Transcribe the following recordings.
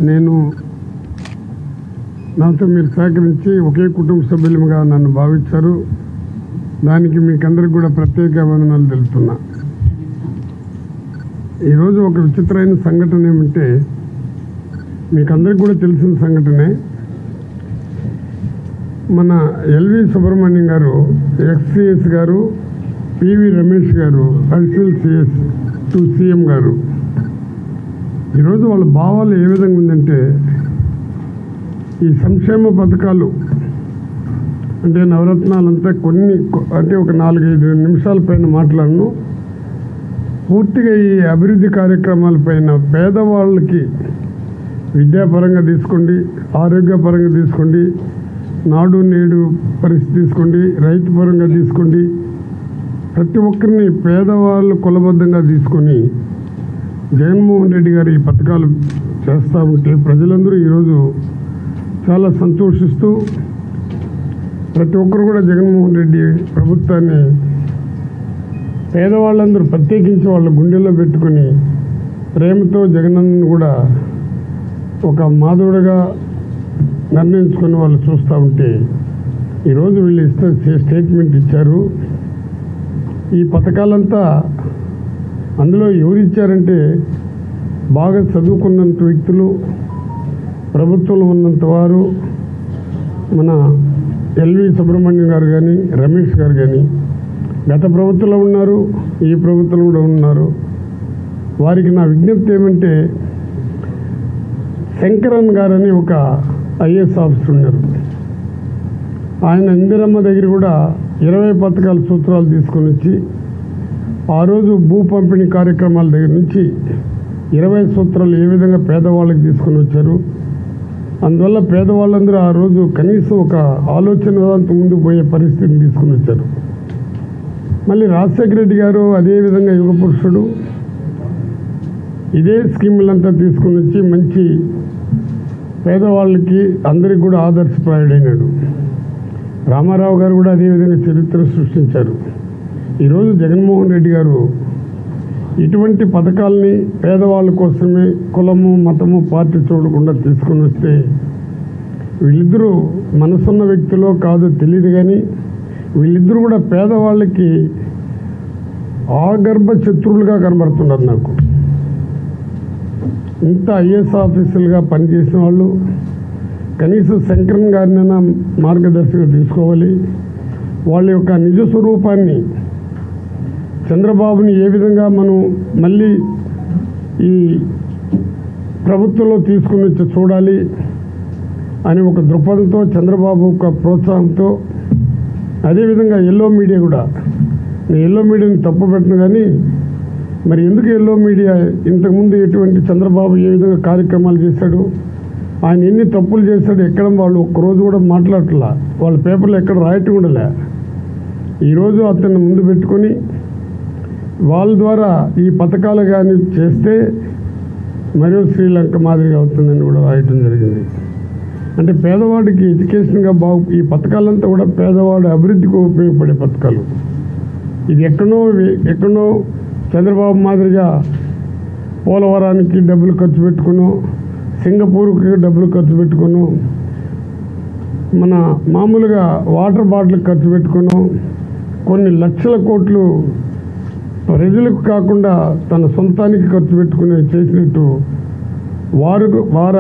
నేను నాతో మీరు సహకరించి ఒకే కుటుంబ సభ్యులుగా నన్ను భావించారు. దానికి మీకందరికి కూడా ప్రత్యేక అభినందనలు తెలుపుతున్నా. ఈరోజు ఒక విచిత్రమైన సంఘటన ఏమంటే, మీకందరికి కూడా తెలిసిన సంఘటనే. మన ఎల్వి సుబ్రహ్మణ్యం గారు, ఎక్స్సిఎస్ గారు, పివి రమేష్ గారు, అడిషనల్ సిఎస్ టు సీఎం గారు, ఈరోజు వాళ్ళ భావాలు ఏ విధంగా ఉందంటే, ఈ సంక్షేమ పథకాలు అంటే నవరత్నాలంతా కొన్ని అంటే ఒక 4-5 నిమిషాల పైన మాట్లాడను. పూర్తిగా ఈ అభివృద్ధి కార్యక్రమాలపైన పేదవాళ్ళకి విద్యాపరంగా తీసుకోండి, ఆరోగ్యపరంగా తీసుకోండి, నాడు నేడు పరిస్థితి తీసుకోండి, రైతు పరంగా తీసుకోండి, ప్రతి ఒక్కరిని పేదవాళ్ళు కులబద్ధంగా తీసుకొని జగన్మోహన్ రెడ్డి గారు ఈ పథకాలు చేస్తూ ఉంటే ప్రజలందరూ ఈరోజు చాలా సంతోషిస్తూ ప్రతి ఒక్కరు కూడా జగన్మోహన్ రెడ్డి ప్రభుత్వాన్ని పేదవాళ్ళందరూ ప్రత్యేకించి వాళ్ళ గుండెల్లో పెట్టుకొని ప్రేమతో జగనన్నను కూడా ఒక మాధవుడిగా నిర్ణయించుకొని వాళ్ళు చూస్తూ ఉంటే ఈరోజు వీళ్ళు స్టేట్మెంట్ ఇచ్చారు. ఈ పథకాలంతా అందులో ఎవరు ఇచ్చారంటే బాగా చదువుకున్నంత వ్యక్తులు, ప్రభుత్వంలో ఉన్నంత వారు, మన ఎల్వి సుబ్రహ్మణ్యం గారు కానీ, రమేష్ గారు కానీ గత ప్రభుత్వంలో ఉన్నారు, ఈ ప్రభుత్వంలో కూడా ఉన్నారు. వారికి నా విజ్ఞప్తి ఏమంటే, శంకరన్ గారని ఒక ఐఏఎస్ ఆఫీసర్ ఉన్నారు. ఆయన ఇందిరమ్మ దగ్గర కూడా 20 పథకాల సూత్రాలు తీసుకొని వచ్చి ఆ రోజు భూ పంపిణీ కార్యక్రమాల దగ్గర నుంచి 20 సూత్రాలు ఏ విధంగా పేదవాళ్ళకి తీసుకొని వచ్చారు. అందువల్ల పేదవాళ్ళందరూ ఆ రోజు కనీసం ఒక ఆలోచన ముందుకు పోయే పరిస్థితిని తీసుకుని వచ్చారు. మళ్ళీ రాజశేఖర రెడ్డి గారు అదేవిధంగా యుగ పురుషుడు ఇదే స్కీములంతా తీసుకుని వచ్చి మంచి పేదవాళ్ళకి అందరికి కూడా ఆదర్శప్రాయుడైనాడు. రామారావు గారు కూడా అదేవిధంగా చరిత్ర సృష్టించారు. ఈరోజు జగన్మోహన్ రెడ్డి గారు ఇటువంటి పథకాలని పేదవాళ్ళ కోసమే కులము, మతము, పార్టీ చూడకుండా తీసుకొని వస్తే వీళ్ళిద్దరూ మనసున్న వ్యక్తులో కాదో తెలియదు, కానీ వీళ్ళిద్దరూ కూడా పేదవాళ్ళకి ఆగర్భ శత్రువులుగా కనబడుతున్నారు. నాకు ఇంత ఐఏఎస్ ఆఫీసర్లుగా పనిచేసిన వాళ్ళు కనీసం శంకరన్ గారినైనా మార్గదర్శిగా తీసుకోవాలి. వాళ్ళ యొక్క నిజ స్వరూపాన్ని, చంద్రబాబుని ఏ విధంగా మనం మళ్ళీ ఈ ప్రభుత్వంలో తీసుకుని వచ్చి చూడాలి అని ఒక దృక్పథంతో, చంద్రబాబు ఒక ప్రోత్సాహంతో, అదేవిధంగా ఎల్లో మీడియా కూడా, నేను ఎల్లో మీడియాని తప్పు పెట్టను, కానీ మరి ఎందుకు ఎల్లో మీడియా ఇంతకుముందు ఎటువంటి చంద్రబాబు ఏ విధంగా కార్యక్రమాలు చేశాడు, ఆయన ఎన్ని తప్పులు చేశాడు, ఎక్కడ వాళ్ళు ఒక్కరోజు కూడా మాట్లాడట్లా, వాళ్ళ పేపర్లో ఎక్కడ రాయటం కూడా లే. ఈరోజు అతన్ని ముందు పెట్టుకొని వాళ్ళ ద్వారా ఈ పథకాలు కానీ చేస్తే మరో శ్రీలంక మాదిరిగా అవుతుందని కూడా రాయటం జరిగింది. అంటే పేదవాడికి ఎడ్యుకేషన్గా ఈ పథకాలంతా కూడా పేదవాడి అభివృద్ధికి ఉపయోగపడే పథకాలు. ఇది ఎక్కడో చంద్రబాబు మాదిరిగా పోలవరానికి డబ్బులు ఖర్చు పెట్టుకును, సింగపూర్కి డబ్బులు ఖర్చు పెట్టుకును, మన మామూలుగా వాటర్ బాటిల్ ఖర్చు పెట్టుకును, కొన్ని లక్షల కోట్లు ప్రజలకు కాకుండా తన సొంతానికి ఖర్చు పెట్టుకుని చేసినట్టు వారి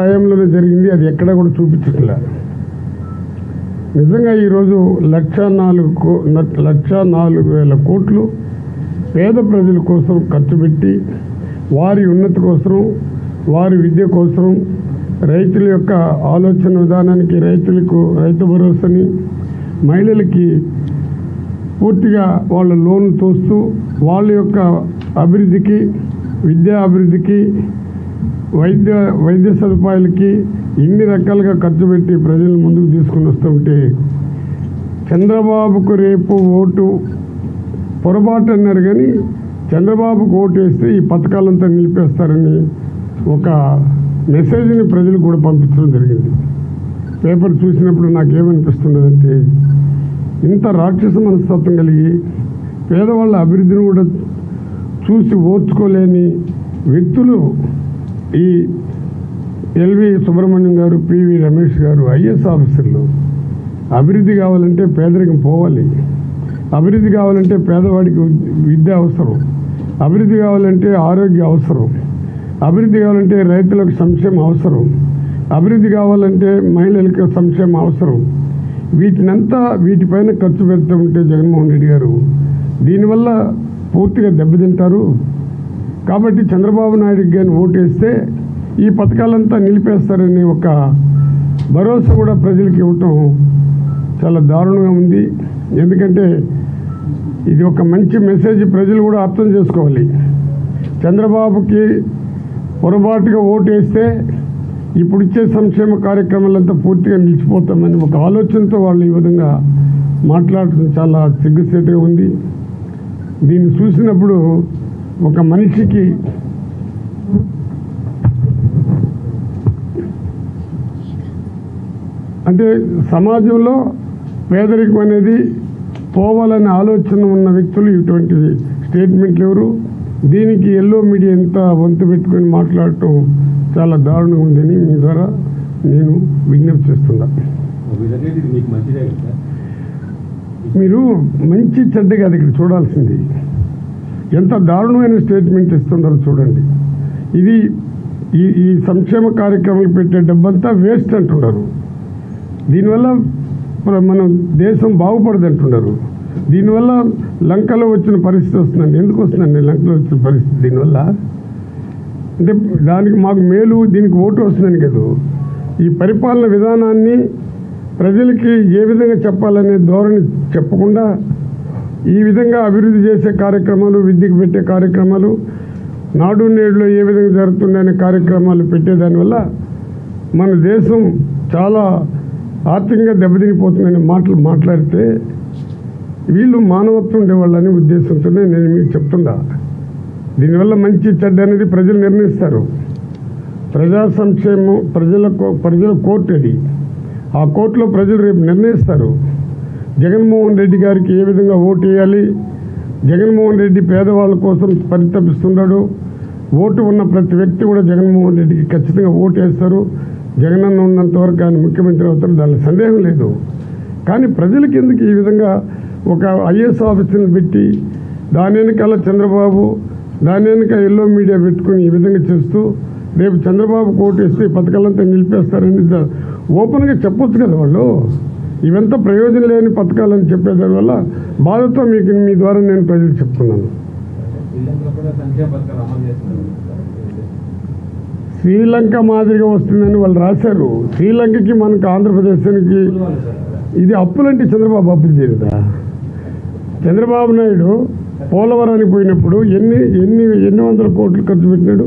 హయాంలోనే జరిగింది. అది ఎక్కడా కూడా చూపించట్లే. నిజంగా ఈరోజు 1,04,000 కోట్లు పేద ప్రజల కోసం ఖర్చు పెట్టి వారి ఉన్నతి కోసం, వారి విద్య కోసం, రైతుల యొక్క ఆలోచన విధానానికి, రైతు భరోసాని, మహిళలకి పూర్తిగా వాళ్ళ లోన్ తోస్తూ వాళ్ళ యొక్క అభివృద్ధికి, విద్యా అభివృద్ధికి, వైద్య సదుపాయాలకి ఇన్ని రకాలుగా ఖర్చు పెట్టి ప్రజలను ముందుకు తీసుకుని వస్తుంటే చంద్రబాబుకు రేపు ఓటు పొరపాటు అన్నారు, కానీ చంద్రబాబుకు ఓటు వేస్తే ఈ పథకాలంతా నిలిపేస్తారని ఒక మెసేజ్ని ప్రజలకు కూడా పంపించడం జరిగింది. పేపర్ చూసినప్పుడు నాకేమనిపిస్తున్నదంటే, ఇంత రాక్షస మనస్తత్వం కలిగి పేదవాళ్ళ అభివృద్ధిని కూడా చూసి ఓర్చుకోలేని వ్యక్తులు ఈ ఎల్వి సుబ్రహ్మణ్యం గారు, పివి రమేష్ గారు ఐఏఎస్ ఆఫీసర్లు. అభివృద్ధి కావాలంటే పేదరికం పోవాలి, అభివృద్ధి కావాలంటే పేదవాడికి విద్య అవసరం, అభివృద్ధి కావాలంటే ఆరోగ్య అవసరం, అభివృద్ధి కావాలంటే రైతులకు సంక్షేమం అవసరం, అభివృద్ధి కావాలంటే మహిళలకు సంక్షేమం అవసరం. వీటిపైన ఖర్చు పెడుతూ ఉంటే జగన్మోహన్ రెడ్డి గారు దీనివల్ల పూర్తిగా దెబ్బతింటారు. కాబట్టి చంద్రబాబు నాయుడుకి కానీ ఓటేస్తే ఈ పథకాలంతా నిలిపేస్తారని ఒక భరోసా కూడా ప్రజలకు ఇవ్వటం చాలా దారుణంగా ఉంది. ఎందుకంటే ఇది ఒక మంచి మెసేజ్ ప్రజలు కూడా అర్థం చేసుకోవాలి. చంద్రబాబుకి పొరపాటుగా ఓటేస్తే ఇప్పుడు ఇచ్చే సంక్షేమ కార్యక్రమాలంతా పూర్తిగా నిలిచిపోతామని ఒక ఆలోచనతో వాళ్ళు ఈ విధంగా మాట్లాడటం చాలా సిగ్గుసేటుగా ఉంది. దీన్ని చూసినప్పుడు ఒక మనిషికి అంటే సమాజంలో పేదరికం అనేది పోవాలనే ఆలోచన ఉన్న వ్యక్తులు ఇటువంటి స్టేట్మెంట్లు ఎవరు? దీనికి ఎల్లో మీడియా ఎంత వంతు పెట్టుకొని మాట్లాడటం చాలా దారుణంగా ఉందని మీ ద్వారా నేను విజ్ఞప్తి చేస్తున్నా. మీరు మంచి చెడ్డ కాదు ఇక్కడ చూడాల్సింది, ఎంత దారుణమైన స్టేట్మెంట్ ఇస్తున్నారో చూడండి. ఇది ఈ సంక్షేమ కార్యక్రమాలు పెట్టే డబ్బంతా వేస్ట్ అంటున్నారు. దీనివల్ల మనం దేశం బాగుపడదు అంటున్నారు. దీనివల్ల లంకలో వచ్చిన పరిస్థితి వస్తుందండి. ఎందుకు వస్తుందండి లంకలో వచ్చిన పరిస్థితి? దీనివల్ల అంటే దానికి మాకు మేలు, దీనికి ఓటు వస్తుందని కదా. ఈ పరిపాలన విధానాన్ని ప్రజలకి ఏ విధంగా చెప్పాలనే ధోరణి చెప్పకుండా ఈ విధంగా అభివృద్ధి చేసే కార్యక్రమాలు, విద్యకు పెట్టే కార్యక్రమాలు, నాడు నేడులో ఏ విధంగా జరుగుతుందనే కార్యక్రమాలు పెట్టేదానివల్ల మన దేశం చాలా ఆర్థికంగా దెబ్బతినిపోతుందనే మాటలు మాట్లాడితే వీళ్ళు మానవత్వం ఉండేవాళ్ళని ఉద్దేశంతోనే నేను మీకు చెప్తున్నా. దీనివల్ల మంచి చెడ్డ అనేది ప్రజలు నిర్ణయిస్తారు. ప్రజా సంక్షేమం ప్రజల కోర్టు అది. ఆ కోర్టులో ప్రజలు రేపు నిర్ణయిస్తారు జగన్మోహన్ రెడ్డి గారికి ఏ విధంగా ఓటు వేయాలి. జగన్మోహన్ రెడ్డి పేదవాళ్ళ కోసం పరితపిస్తున్నాడు. ఓటు ఉన్న ప్రతి వ్యక్తి కూడా జగన్మోహన్ రెడ్డికి ఖచ్చితంగా ఓటు వేస్తారు. జగనన్న ఉన్నంత వరకు ఆయన ముఖ్యమంత్రి అవుతారు, దానిలో సందేహం లేదు. కానీ ప్రజలకి ఎందుకు ఈ విధంగా ఒక ఐఏఎస్ ఆఫీసర్ని పెట్టి దాని వెనకాల చంద్రబాబు, దాని వెనక ఎల్లో మీడియా పెట్టుకుని ఈ విధంగా చేస్తూ రేపు చంద్రబాబు ఓటు వేస్తే ఈ పథకాలంతా నిలిపేస్తారని ఓపెన్గా చెప్పొచ్చు కదా వాళ్ళు. ఇవంతా ప్రయోజనం లేని పథకాలని చెప్పేదానివల్ల బాధతో మీ ద్వారా నేను ప్రజలకు చెప్తున్నాను. శ్రీలంక మాదిరిగా వస్తుందని వాళ్ళు రాశారు. శ్రీలంకకి మనకు ఆంధ్రప్రదేశానికి ఇది అప్పులంటే చంద్రబాబు అప్పులు చేయలేదా? చంద్రబాబు నాయుడు పోలవరానికి పోయినప్పుడు ఎన్ని వందల కోట్లు ఖర్చు పెట్టినాడు?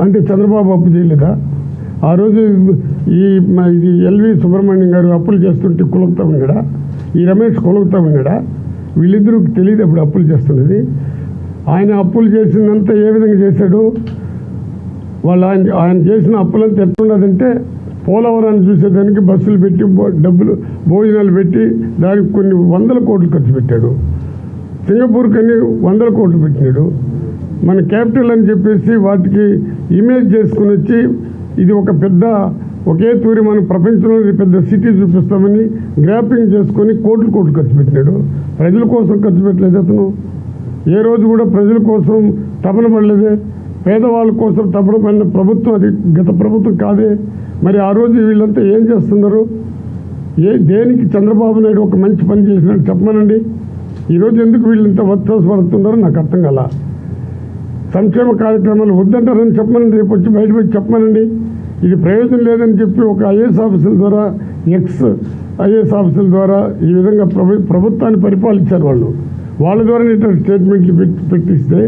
అంటే చంద్రబాబు అప్పు చేయలేదా? ఆ రోజు ఇది ఎల్వి సుబ్రహ్మణ్యం గారు అప్పులు చేస్తుంటే కులుపుతా ఉన్నాడా? ఈ రమేష్ కులుపుతా ఉన్నాడా? వీళ్ళిద్దరూ తెలియదు అప్పుడు అప్పులు చేస్తున్నది. ఆయన అప్పులు చేసిందంతా ఏ విధంగా చేశాడు? వాళ్ళు ఆయన చేసిన అప్పులంతా ఎట్లున్నదంటే పోలవరాన్ని చూసేదానికి బస్సులు పెట్టి భోజనాలు పెట్టి దానికి కొన్ని వందల కోట్లు ఖర్చు పెట్టాడు. సింగపూర్కి అని 100 కోట్లు పెట్టినాడు. మన క్యాపిటల్ అని చెప్పేసి వాటికి ఇమేజ్ చేసుకుని వచ్చి ఇది ఒక పెద్ద ఒకే తూరి మన ప్రపంచంలో పెద్ద సిటీ చూపిస్తామని గ్రాపింగ్ చేసుకొని కోట్లు ఖర్చు పెట్టినాడు. ప్రజల కోసం ఖర్చు పెట్టలేదు అతను. ఏ రోజు కూడా ప్రజల కోసం తపన పడలేదే. పేదవాళ్ళ కోసం తపన పడిన ప్రభుత్వం అది గత ప్రభుత్వం కాదే. మరి ఆ రోజు వీళ్ళంతా ఏం చేస్తున్నారు? దేనికి చంద్రబాబు నాయుడు ఒక మంచి పని చేసినట్టు చెప్పమనండి. ఈరోజు ఎందుకు వీళ్ళంతా పడుతున్నారో నాకు అర్థం కాల. సంక్షేమ కార్యక్రమాలు వద్దంటారని చెప్పమనండి, రేపు వచ్చి బయట వచ్చి చెప్పమనండి. ఇది ప్రయోజనం లేదని చెప్పి ఒక ఐఏఎస్ ఆఫీసుల ద్వారా ఐఏఎస్ ఆఫీసుల ద్వారా ఈ విధంగా ప్రభుత్వాన్ని పరిపాలించారు వాళ్ళు. వాళ్ళ ద్వారా ఇటువంటి స్టేట్మెంట్లు పెట్టిస్తే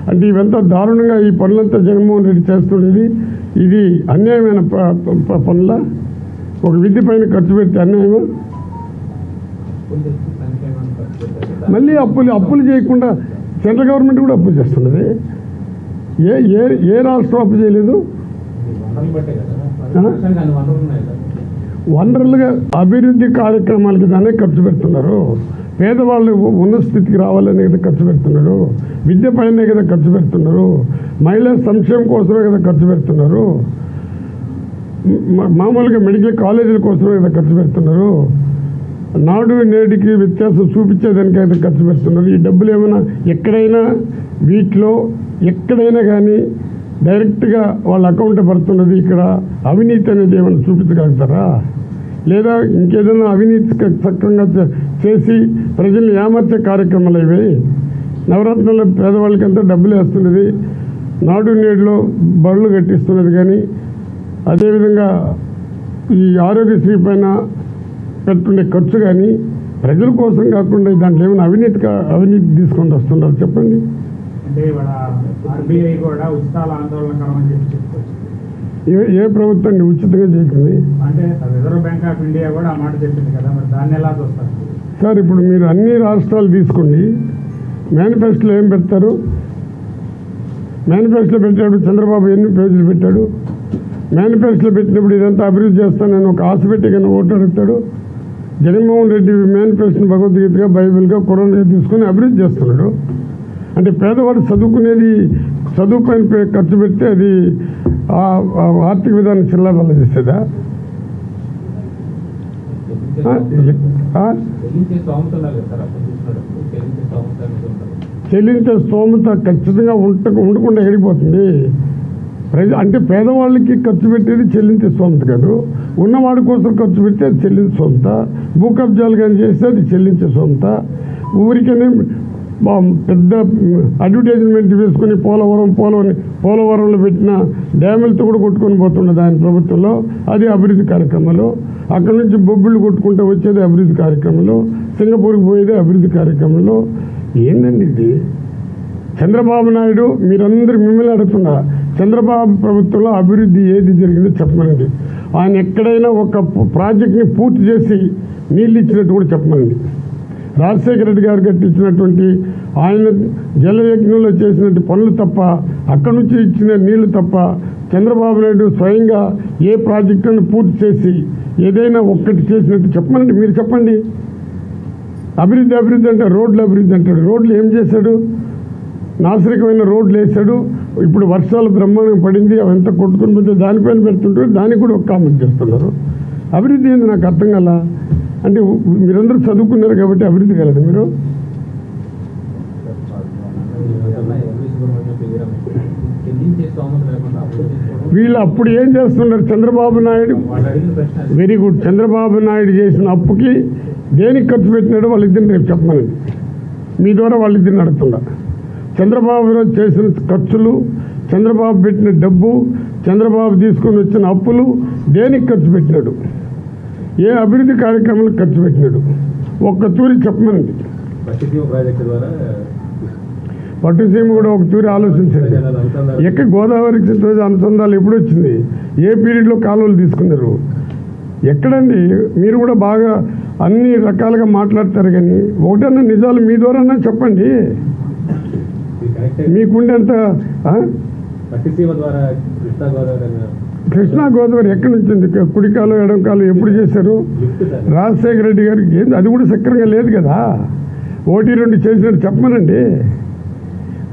అంటే ఇవంతా దారుణంగా ఈ పనులంతా జగన్మోహన్ రెడ్డి చేస్తుండేది. ఇది అన్యాయమైన పనుల ఒక విద్య పైన ఖర్చు పెడితే అన్యాయమా? మళ్ళీ అప్పులు చేయకుండా సెంట్రల్ గవర్నమెంట్ కూడా అప్పులు చేస్తున్నది. ఏ రాష్ట్రం అప్పు చేయలేదు? వనరులుగా అభివృద్ధి కార్యక్రమాలకి దానే ఖర్చు పెడుతున్నారు. పేదవాళ్ళు ఉన్నత స్థితికి రావాలనే కదా ఖర్చు పెడుతున్నారు, విద్య పైనే కదా ఖర్చు పెడుతున్నారు, మహిళా సంక్షేమం కోసమే కదా ఖర్చు పెడుతున్నారు, మామూలుగా మెడికల్ కాలేజీల కోసమే కదా ఖర్చు పెడుతున్నారు, నాడు నేటికి వ్యత్యాసం చూపించేదానికి అయితే ఖర్చు పెడుతున్నారు. ఈ డబ్బులు ఏమైనా ఎక్కడైనా వీటిలో ఎక్కడైనా కానీ డైరెక్ట్గా వాళ్ళ అకౌంట్ పడుతున్నది, ఇక్కడ అవినీతి అనేది ఏమైనా చూపించగలుగుతారా? లేదా ఇంకేదైనా అవినీతి సక్రంగా చేసి ప్రజల్ని ఏమర్చే కార్యక్రమాలు ఇవి. నవరత్నాల పేదవాళ్ళకంతా డబ్బులు వేస్తున్నది, నాడు నేడులో బడులు కట్టిస్తున్నది, కానీ అదేవిధంగా ఈ ఆరోగ్యశ్రీ పైన పెట్టుకునే ఖర్చు కానీ ప్రజల కోసం కాకుండా దాంట్లో ఏమైనా అవినీతి తీసుకొని వస్తున్నారు చెప్పండి. అంటే ఆర్బీఐ కూడా ఉచితాల ఆందోళనకరం అని చెప్పుకోవచ్చు. ఏ ప్రభుత్వాన్ని ఉచితంగా చేసింది? అంటే రిజర్వ్ బ్యాంక్ ఆఫ్ ఇండియా కూడా ఆ మాట చెప్పింది కదా, మరి దాన్ని ఎలా చూస్తారు సార్? ఇప్పుడు మీరు అన్ని రాష్ట్రాలు తీసుకోండి, మేనిఫెస్టోలో ఏం పెడతారు? మేనిఫెస్టోలో పెట్టాడు చంద్రబాబు ఎన్ని పేజీలు పెట్టాడు? మేనిఫెస్టోలో పెట్టినప్పుడు ఇదంతా అభివృద్ధి చేస్తానని ఒక ఆశ పెట్టి కానీ ఓటు అడుగుతాడు. జగన్మోహన్ రెడ్డి మేనిఫెస్టోని భగవద్గీతగా బైబిల్గా ఖురాన్గా తీసుకొని అభివృద్ధి చేస్తున్నాడు. అంటే పేదవాడు చదువుకునేది చదువు పైన ఖర్చు పెడితే అది ఆర్థిక విధానం చిల్లబల్ల చేసేదా? చెల్లించే స్తోమత ఖచ్చితంగా ఉండకుండా ఎడిపోతుంది. అంటే పేదవాళ్ళకి ఖర్చు పెట్టేది చెల్లించే స్తోమత కాదు, ఉన్నవాడి కోసం ఖర్చు పెడితే అది చెల్లించే స్తోమత. భూ కబ్జాలు కానీ చేస్తే అది చెల్లించే స్తోమత. ఊరికనే పెద్ద అడ్వర్టైజ్మెంట్ వేసుకుని పోలవరంలో పెట్టిన డ్యాములతో కూడా కొట్టుకొని పోతున్నది ఆయన ప్రభుత్వంలో, అది అభివృద్ధి కార్యక్రమాలు. అక్కడ నుంచి బొబ్బుళ్ళు కొట్టుకుంటూ వచ్చేది అభివృద్ధి కార్యక్రమాలు, సింగపూర్కి పోయేది అభివృద్ధి కార్యక్రమంలో. ఏందండి ఇది? చంద్రబాబు నాయుడు, మీరందరూ మిమ్మల్ని అడుగుతున్నా, చంద్రబాబు ప్రభుత్వంలో అభివృద్ధి ఏది జరిగిందో చెప్పమనండి. ఆయన ఎక్కడైనా ఒక ప్రాజెక్ట్ని పూర్తి చేసి నీళ్ళు ఇచ్చినట్టు కూడా చెప్పమనండి. రాజశేఖర రెడ్డి గారు కట్టించినటువంటి ఆయన జలయజ్ఞంలో చేసినట్టు పనులు తప్ప, అక్కడి నుంచి ఇచ్చిన నీళ్లు తప్ప చంద్రబాబు నాయుడు స్వయంగా ఏ ప్రాజెక్టును పూర్తి చేసి ఏదైనా ఒక్కటి చేసినట్టు చెప్పమనండి. మీరు చెప్పండి. అభివృద్ధి అంటే రోడ్లు అభివృద్ధి అంటాడు. రోడ్లు ఏం చేశాడు? నాసిరకమైన రోడ్లు వేసాడు. ఇప్పుడు వర్షాలు బ్రహ్మాండంగా పడింది, అవంతా కొట్టుకుని పోతే దానిపైన పెడుతుంటారు, దానికి కూడా ఒక కామెంట్ చేస్తున్నారు. అభివృద్ధి ఏంది నాకు అర్థం కల. అంటే మీరందరూ చదువుకున్నారు కాబట్టి అభివృద్ధి కలదు. మీరు వీళ్ళు అప్పుడు ఏం చేస్తున్నారు? Chandrababu Naidu very good. చంద్రబాబు నాయుడు చేసిన అప్పుకి దేనికి ఖర్చు పెట్టినాడో వాళ్ళిద్దరిని రేపు చెప్పమనండి. మీ ద్వారా వాళ్ళిద్దరిని అడుగుతున్నా. చంద్రబాబు చేసిన ఖర్చులు, చంద్రబాబు పెట్టిన డబ్బు, చంద్రబాబు తీసుకొని వచ్చిన అప్పులు దేనికి ఖర్చు పెట్టినాడు? ఏ అభివృద్ధి కార్యక్రమాలకు ఖర్చు పెట్టినాడు? ఒక్క తూరి చెప్పమనండి. పట్టుసీమ కూడా ఒక తూరి ఆలోచించండి. ఎక్కడ గోదావరికి అనుసంధాలు ఎప్పుడు వచ్చింది? ఏ పీరియడ్లో కాలువలు తీసుకున్నారు? ఎక్కడండి? మీరు కూడా బాగా అన్ని రకాలుగా మాట్లాడతారు, కానీ ఒకటన్నా నిజాలు మీ ద్వారా చెప్పండి. మీకుండేంత కృష్ణా గోదావరి ఎక్కడి నుంచి? కుడికాలు ఎడంకాలు ఎప్పుడు చేశారు? రాజశేఖర రెడ్డి గారికి ఏంది? అది కూడా సక్రంగా లేదు కదా. 1-2 చేసినట్టు చెప్పమనండి.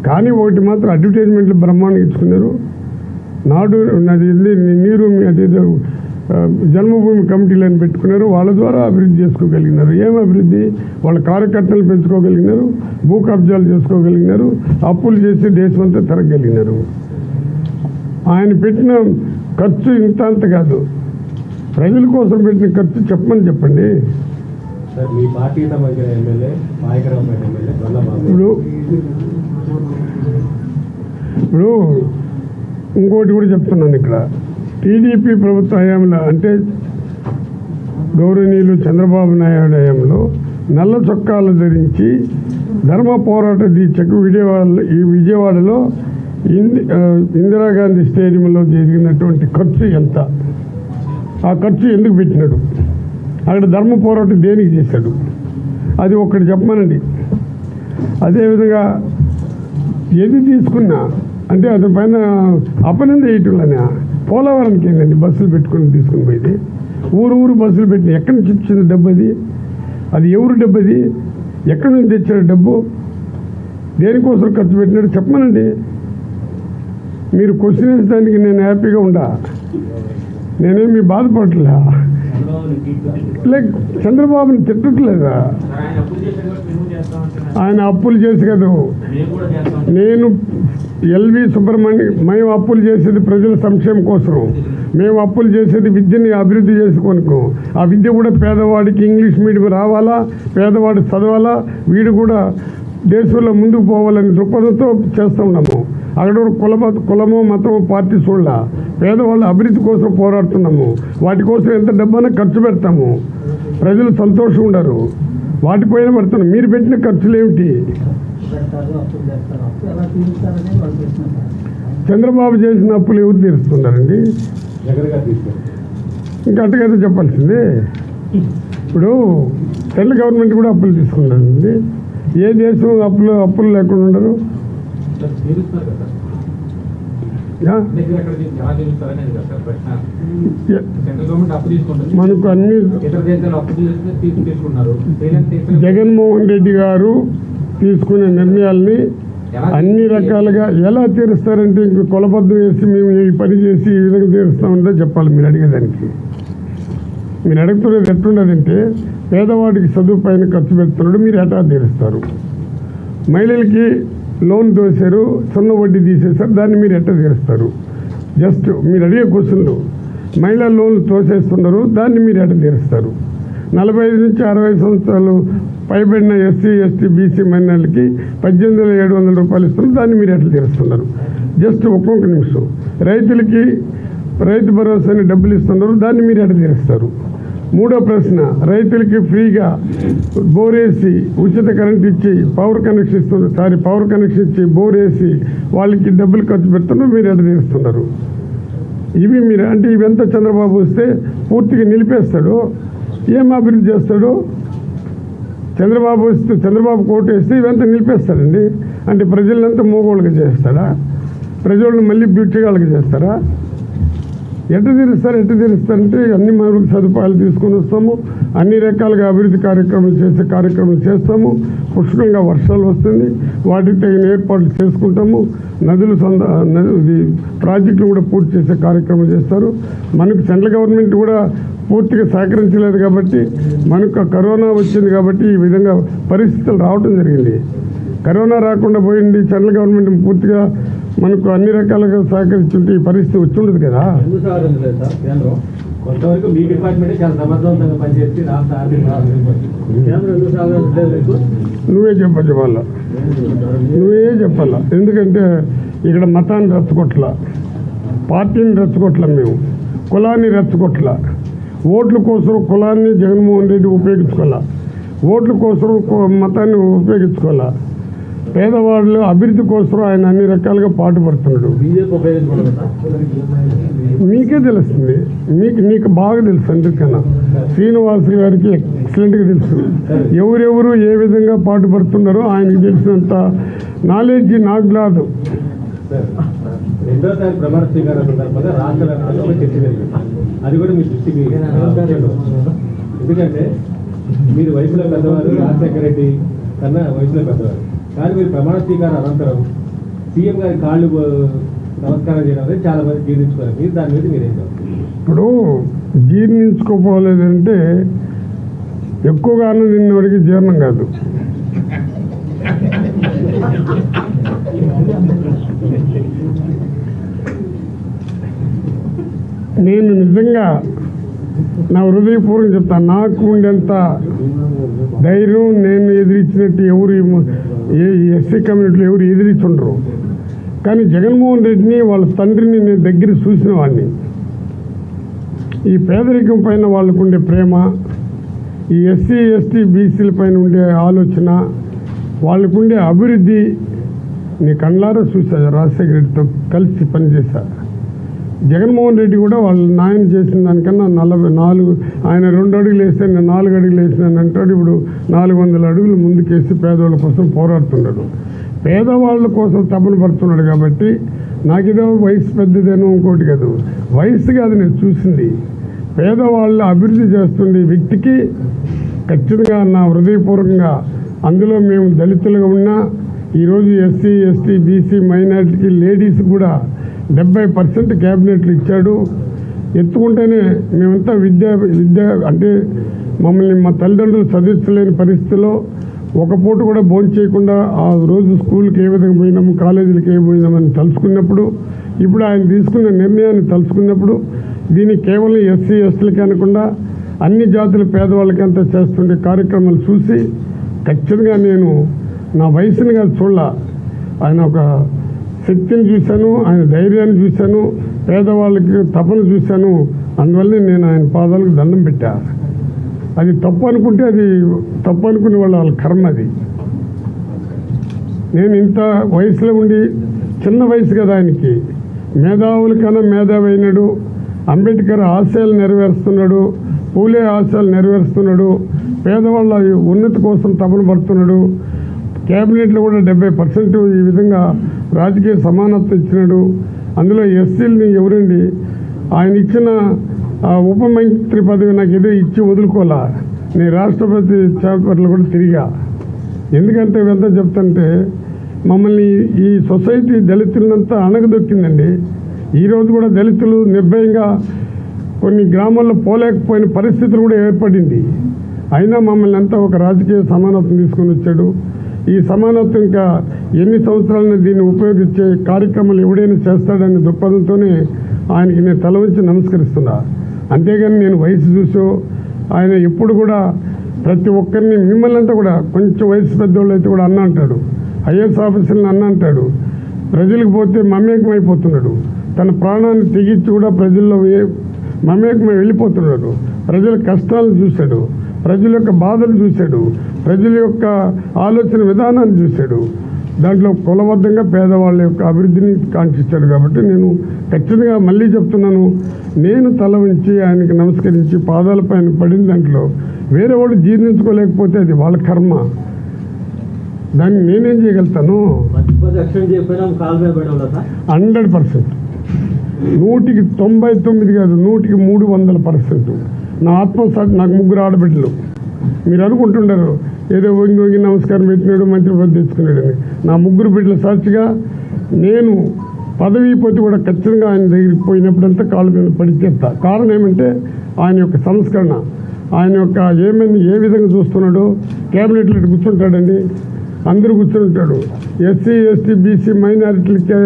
కానీ ఒకటి మాత్రం అడ్వర్టైజ్మెంట్లు బ్రహ్మాండంగా ఇచ్చుకున్నారు. నాడు అది నీరు అదేదో జన్మభూమి కమిటీలను పెట్టుకున్నారు, వాళ్ళ ద్వారా అభివృద్ధి చేసుకోగలిగినారు. ఏం అభివృద్ధి? వాళ్ళ కార్యకర్తలు పెంచుకోగలిగినారు, భూ కబ్జాలు చేసుకోగలిగినారు, అప్పులు చేసి దేశమంతా తిరగలిగినారు. ఆయన పెట్టిన ఖర్చు ఇంత అంత కాదు, ప్రజల కోసం పెట్టిన ఖర్చు చెప్పండి. ఇప్పుడు ఇంకోటి కూడా చెప్తున్నాను. ఇక్కడ టీడీపీ ప్రభుత్వ హయాంలో, అంటే గౌరవనీయులు చంద్రబాబు నాయుడు హయాంలో నల్ల చొక్కాలు ధరించి ధర్మ పోరాట దీక్షకు విజయవాడలో ఇందిరాగాంధీ స్టేడియంలో జరిగినటువంటి ఖర్చు ఎంత? ఆ ఖర్చు ఎందుకు పెట్టినాడు? అక్కడ ధర్మ పోరాటం దేనికి చేశాడు? అది ఒక్కటి చెప్పమనండి. అదేవిధంగా ఏది తీసుకున్నా అంటే అతని పైన అపనింద వేయటంలోనే పోలవరానికి ఏంటండి బస్సులు పెట్టుకుని తీసుకుని పోయింది? ఊరు బస్సులు పెట్టిన ఎక్కడి నుంచి వచ్చింది డబ్బు? అది ఎవరు డబ్బు? అది ఎక్కడి నుంచి తెచ్చాడు డబ్బు? దేనికోసం ఖర్చు పెట్టినాడు చెప్పమనండి. మీరు క్వశ్చన్ వేసేదానికి నేను హ్యాపీగా ఉండా, నేనేమి బాధపడలే. లైక్ చంద్రబాబుని తిట్టట్లేదా? ఆయన అప్పులు చేసి కదా. నేను ఎల్వి సుబ్రహ్మణ్యం, మేము అప్పులు చేసేది ప్రజల సంక్షేమం కోసం. మేము అప్పులు చేసేది విద్యని అభివృద్ధి చేసుకోనుకో. ఆ విద్య కూడా పేదవాడికి ఇంగ్లీష్ మీడియం రావాలా, పేదవాడు చదవాలా, వీడు కూడా దేశంలో ముందుకు పోవాలని దృక్పథంతో చేస్తూ ఉన్నాము. అక్కడ కులమో మతమో పార్టీ చూడాల, పేదవాళ్ళ అభివృద్ధి కోసం పోరాడుతున్నాము. వాటి కోసం ఎంత డబ్బైనా ఖర్చు పెడతాము, ప్రజలు సంతోషం ఉండరు, వాటిపైన పడుతున్నాం. మీరు పెట్టిన ఖర్చులు ఏమిటి? చంద్రబాబు చేసిన అప్పులు ఎవరు తీరుస్తున్నారండి? ఇంకా అట్టగైతే చెప్పాల్సింది. ఇప్పుడు సెంట్రల్ గవర్నమెంట్ కూడా అప్పులు తీసుకున్నారండి. ఏ దేశం అప్పులు లేకుండా ఉండరు? మనకు అన్ని జగన్మోహన్ రెడ్డి గారు తీసుకునే నిర్ణయాల్ని అన్ని రకాలుగా ఎలా తీరుస్తారంటే ఇంక కొలబద్దు వేసి మేము ఈ పని చేసి ఈ విధంగా తీరుస్తామంటే చెప్పాలి. మీరు అడిగేదానికి మీరు అడుగుతున్నది ఎట్లున్నదంటే, పేదవాడికి చదువు పైన ఖర్చు పెడుతున్నాడు, మీరు ఎటా తీరుస్తారు? మహిళలకి లోన్ దోశారు, సున్న వడ్డీ తీసేశారు, దాన్ని మీరు ఎట్లా తీరుస్తారు? జస్ట్ మీరు అడిగే క్వశ్చన్లు. మహిళా లోన్లు తోసేస్తున్నారు, దాన్ని మీరు ఎట్లా తీరుస్తారు? 45 నుంచి 60 సంవత్సరాలు పైబడిన ఎస్సీ ఎస్టీ బీసీ మహిళలకి 18,700 రూపాయలు ఇస్తున్నారు, దాన్ని మీరు ఎట్లా తీరుస్తున్నారు? జస్ట్ ఒక్కొక్క నిమిషం. రైతులకి రైతు భరోసాని డబ్బులు ఇస్తున్నారు, దాన్ని మీరు ఎట్లా తీరుస్తారు? మూడో ప్రశ్న, రైతులకి ఫ్రీగా బోరేసి ఉచిత కరెంట్ ఇచ్చి పవర్ కనెక్షన్ ఇచ్చి బోరేసి వాళ్ళకి డబ్బులు ఖర్చు పెడుతున్నారు, మీరు ఎట్లా తీరుస్తున్నారు? ఇవి మీరు అంటే ఇవంతా చంద్రబాబు వస్తే పూర్తిగా నిలిపేస్తాడు. ఏం అభివృద్ధి చేస్తాడు? చంద్రబాబు కోటు వేస్తే ఇవంతా నిలిపేస్తాడండి. అంటే ప్రజలంతా మోగోళ్ళకి చేస్తాడా? ప్రజలను మళ్ళీ బ్యూటీగాళ్ళకి చేస్తారా? ఎట్లా తీరుస్తారంటే అన్ని మరుగుల సదుపాయాలు తీసుకొని వస్తాము, అన్ని రకాలుగా అభివృద్ధి కార్యక్రమాలు చేస్తాము. పుష్కలంగా వర్షాలు వస్తుంది, వాటికి తగిన ఏర్పాట్లు చేసుకుంటాము. ప్రాజెక్టులు కూడా పూర్తి చేసే కార్యక్రమం చేస్తారు. మనకు సెంట్రల్ గవర్నమెంట్ కూడా పూర్తిగా సహకరించలేదు కాబట్టి, మనకు కరోనా వచ్చింది కాబట్టి ఈ విధంగా పరిస్థితులు రావడం జరిగింది. కరోనా రాకుండా పోయింది, సెంట్రల్ గవర్నమెంట్ పూర్తిగా మనకు అన్ని రకాలుగా సహకరించుంటే ఈ పరిస్థితి వచ్చి ఉండదు కదా. కొంతవరకు మీ డిపార్ట్మెంట్ చాలా సమర్థవంతంగా పనిచేసి రాష్ట్ర ఆర్థిక నువ్వే చెప్పాలా. ఎందుకంటే ఇక్కడ మతాన్ని రెచ్చగొట్ల, పార్టీని రెచ్చగొట్ల, మేము కులాన్ని రెచ్చగొట్ల. ఓట్ల కోసం కులాన్ని జగన్మోహన్ రెడ్డి ఉపయోగించుకోవాలా, ఓట్ల కోసం మతాన్ని ఉపయోగించుకోవాలా. పేదవాళ్ళు అభివృద్ధి కోసం ఆయన అన్ని రకాలుగా పాటుపడుతున్నాడు. మీకే తెలుస్తుంది, నీకు బాగా తెలుసు. అందుకన్నా శ్రీనివాస్ గారికి ఎక్సలెంట్గా తెలుసు ఎవరెవరు ఏ విధంగా పాటుపడుతున్నారో ఆయనకు తెలిసినంత నాలెడ్జ్ నాకు రాదు. రెండో తారీఖు ప్రమాణ స్వీకారం సందర్భంగా రాష్ట్ర వ్యాప్తంగా ఒక చర్చ జరిగింది. అది కూడా మీ దృష్టికి, ఎందుకంటే మీరు వయసులో పెద్దవారు, రాజశేఖర రెడ్డి కన్నా వయసులో పెద్దవారు, కానీ మీరు ప్రమాణ స్వీకారం అనంతరం సీఎం గారి కాళ్ళు నమస్కారం చేయడం అనేది చాలా మంది జీర్ణించుకోవాలి. మీరు దాని మీద మీరేం చెప్తారు? ఇప్పుడు జీర్ణించుకోపోలేదంటే ఎక్కువగా అన్నం తిన్నవాడికి జీర్ణం కాదు. నేను నిజంగా నా హృదయపూర్వకం చెప్తాను, నాకు ఉండేంత ధైర్యం నేను ఎదిరించినట్టు ఎవరు ఎస్సీ కమ్యూనిటీలో ఎవరు ఎదిరించుండరు. కానీ జగన్మోహన్ రెడ్డిని వాళ్ళ తండ్రిని నేను దగ్గర చూసిన వాడిని. ఈ పేదరికం పైన వాళ్ళకు ఉండే ప్రేమ, ఈ ఎస్సీ ఎస్టీ బీసీల పైన ఉండే ఆలోచన, వాళ్ళకు ఉండే అభివృద్ధి నీ కళ్ళారా చూసా. రాజశేఖర రెడ్డితో కలిసి పనిచేశా. జగన్మోహన్ రెడ్డి కూడా వాళ్ళ నాయన చేసిన దానికన్నా 44 ఆయన 2 అడుగులు వేస్తే నేను 4 అడుగులు వేసినాను అంటాడు. ఇప్పుడు 400 అడుగులు ముందుకేసి పేదవాళ్ళ కోసం పోరాడుతున్నాడు, పేదవాళ్ళ కోసం తపన పడుతున్నాడు. కాబట్టి నాకేదో వయసు పెద్దదేనో ఇంకోటి కాదు, వయసు కాదు, నేను చూసింది పేదవాళ్ళ అభివృద్ధి చేస్తుండే వ్యక్తికి ఖచ్చితంగా నా హృదయపూర్వకంగా అందులో మేము దళితులుగా ఉన్నా ఈరోజు ఎస్సీ ఎస్టీ బీసీ మైనారిటీకి లేడీస్ కూడా 70% క్యాబినెట్లు ఇచ్చాడు. ఎత్తుకుంటేనే మేమంతా విద్య అంటే మమ్మల్ని మా తల్లిదండ్రులు చదివించలేని పరిస్థితిలో ఒక పూట కూడా భోజనం చేయకుండా ఆ రోజు స్కూల్కి ఏ విధంగా పోయినాము, కాలేజీలకు ఏ పోయినామని తలుచుకున్నప్పుడు, ఇప్పుడు ఆయన తీసుకున్న నిర్ణయాన్ని తలుచుకున్నప్పుడు దీన్ని కేవలం ఎస్సీ ఎస్టీలకి అనకుండా అన్ని జాతుల పేదవాళ్ళకి అంతా చేస్తుండే కార్యక్రమాలు చూసి ఖచ్చితంగా నేను నా వయసుని కాదు చూడాల, ఆయన ఒక శక్తిని చూశాను, ఆయన ధైర్యాన్ని చూశాను, పేదవాళ్ళకి తపన చూశాను. అందువల్ల నేను ఆయన పాదాలకు దండం పెట్టా. అది తప్పు అనుకుంటే అది తప్పు అనుకునే వాళ్ళ కర్మ. అది నేను ఇంత వయసులో ఉండి చిన్న వయసు కదా ఆయనకి, మేధావుల కన్నా మేధావి అయినాడు, అంబేద్కర్ ఆశయాలు నెరవేరుస్తున్నాడు, పూలే ఆశయాలు నెరవేరుస్తున్నాడు, పేదవాళ్ళ ఉన్నతి కోసం తపన పడుతున్నాడు. క్యాబినెట్లో కూడా 70% ఈ విధంగా రాజకీయ సమానత్వం ఇచ్చినాడు. అందులో ఎస్సీలని ఎవరండి ఆయన ఇచ్చిన ఉప మంత్రి పదవి నాకు ఏదో ఇచ్చి వదులుకోవాలా. నేను రాష్ట్రపతి చేపర్లు కూడా తిరిగా. ఎందుకంటే ఇవంతా చెప్తుంటే మమ్మల్ని ఈ సొసైటీ దళితులంతా అణగదొక్కిందండి. ఈరోజు కూడా దళితులు నిర్భయంగా కొన్ని గ్రామాల్లో పోలేకపోయిన పరిస్థితులు కూడా ఏర్పడింది. అయినా మమ్మల్ని అంతా ఒక రాజకీయ సమానత్వం తీసుకొని వచ్చాడు. ఈ సమానత్వం ఇంకా ఎన్ని సంవత్సరాలను దీన్ని ఉపయోగించే కార్యక్రమాలు ఎవడైనా చేస్తాడనే దృక్పథంతోనే ఆయనకి నేను తల వంచి నమస్కరిస్తున్నా. అంతేగాని నేను వయసు చూసో ఆయన ఎప్పుడు కూడా ప్రతి ఒక్కరిని మిమ్మల్ని అంతా కూడా కొంచెం వయసు పెద్దవాళ్ళు అయితే కూడా అన్న అంటాడు, ఐఏఎస్ ఆఫీసర్ని అన్న అంటాడు, ప్రజలకు పోతే మమేకమైపోతున్నాడు, తన ప్రాణాన్ని తెగించి కూడా ప్రజల్లో మమేకమై వెళ్ళిపోతున్నాడు, ప్రజల కష్టాలను చూశాడు, ప్రజల యొక్క బాధలు చూశాడు, ప్రజల యొక్క ఆలోచన విధానాన్ని చూశాడు. దాంట్లో కులబద్ధంగా పేదవాళ్ళ యొక్క అభివృద్ధిని కాంక్షించాడు. కాబట్టి నేను ఖచ్చితంగా మళ్ళీ చెప్తున్నాను, నేను తల వంచి ఆయనకి నమస్కరించి పాదాలపైన పడిన దాంట్లో వేరే వాళ్ళు జీర్ణించుకోలేకపోతే అది వాళ్ళ కర్మ. దాన్ని నేనేం చేయగలుగుతాను? 100%, 199 కాదు, 300% నా ఆత్మసాక్షి. నాకు 3 ఆడబిడ్డలు. మీరు అనుకుంటుంటారు ఏదో వంగి నమస్కారం పెట్టినాడు, మంత్రి పదవి తెచ్చుకున్నాడని. నా 3 బిడ్డల సాక్షిగా నేను పదవి పోతే కూడా ఖచ్చితంగా ఆయన దగ్గరికి పోయినప్పుడంతా కాళ్ళ మీద పడిచేస్తా. కారణం ఏమంటే ఆయన యొక్క సంస్కరణ, ఆయన యొక్క ఏ విధంగా చూస్తున్నాడో. క్యాబినెట్లో కూర్చుంటాడండి, అందరూ కూర్చుంటాడు. ఎస్సీ ఎస్టీ బీసీ మైనారిటీలకి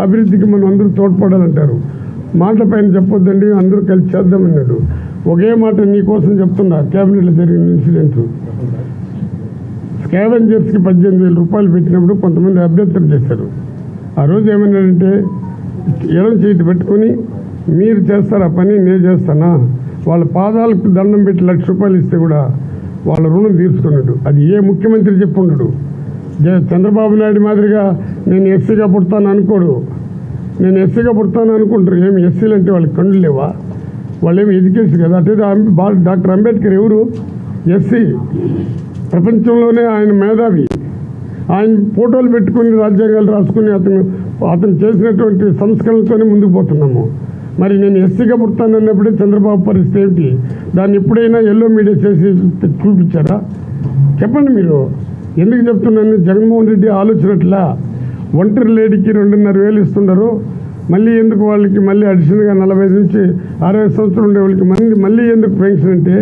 అభివృద్ధికి మనం అందరూ తోడ్పడాలంటారు. మాటల పైన చెప్పొద్దండి, అందరూ కలిసి చేద్దామన్నాడు. ఒకే మాట నీకోసం చెప్తున్నా. క్యాబినెట్లో జరిగిన ఇన్సిడెంట్, స్కావెంజర్స్కి 18,000 రూపాయలు పెట్టినప్పుడు కొంతమంది అభ్యర్థన చేశారు. ఆ రోజు ఏమన్నాడంటే, ఎడం చేతి పెట్టుకొని మీరు చేస్తారు ఆ పని, నేను చేస్తానా? వాళ్ళ పాదాలకు దండం పెట్టి 1,00,000 రూపాయలు ఇస్తే కూడా వాళ్ళ రుణం తీర్చుకున్నాడు. అది ఏ ముఖ్యమంత్రి చెప్పున్నాడు? చంద్రబాబు నాయుడు మాదిరిగా నేను ఎస్సీగా పుడతాను అనుకోడు. నేను ఎస్సీగా పుడతాను అనుకుంటారు. ఏమి ఎస్సీలు అంటే వాళ్ళకి కళ్ళు లేవా? వాళ్ళు ఏమి ఎడ్యుకేషన్ కదా. అంటే డాక్టర్ అంబేద్కర్ ఎవరు? ఎస్సీ. ప్రపంచంలోనే ఆయన మేధావి. ఆయన ఫోటోలు పెట్టుకుని రాజ్యాంగాలు రాసుకుని అతను చేసినటువంటి సంస్కరణలతోనే ముందుకు పోతున్నాము. మరి నేను ఎస్సీగా పుడతానన్నప్పుడే చంద్రబాబు పరిస్థితి ఏమిటి? దాన్ని ఎప్పుడైనా ఎల్లో మీడియా చేసి చూపించారా? చెప్పండి మీరు. ఎందుకు చెప్తున్నాను? జగన్మోహన్ రెడ్డి ఆలోచనట్లా ఒంటరి లేడీకి 2,500 ఇస్తున్నారు. మళ్ళీ ఎందుకు వాళ్ళకి మళ్ళీ అడిషనల్గా 40 నుంచి 60 సంవత్సరాలు ఉండే వాళ్ళకి మళ్ళీ ఎందుకు పెన్షన్ అంటే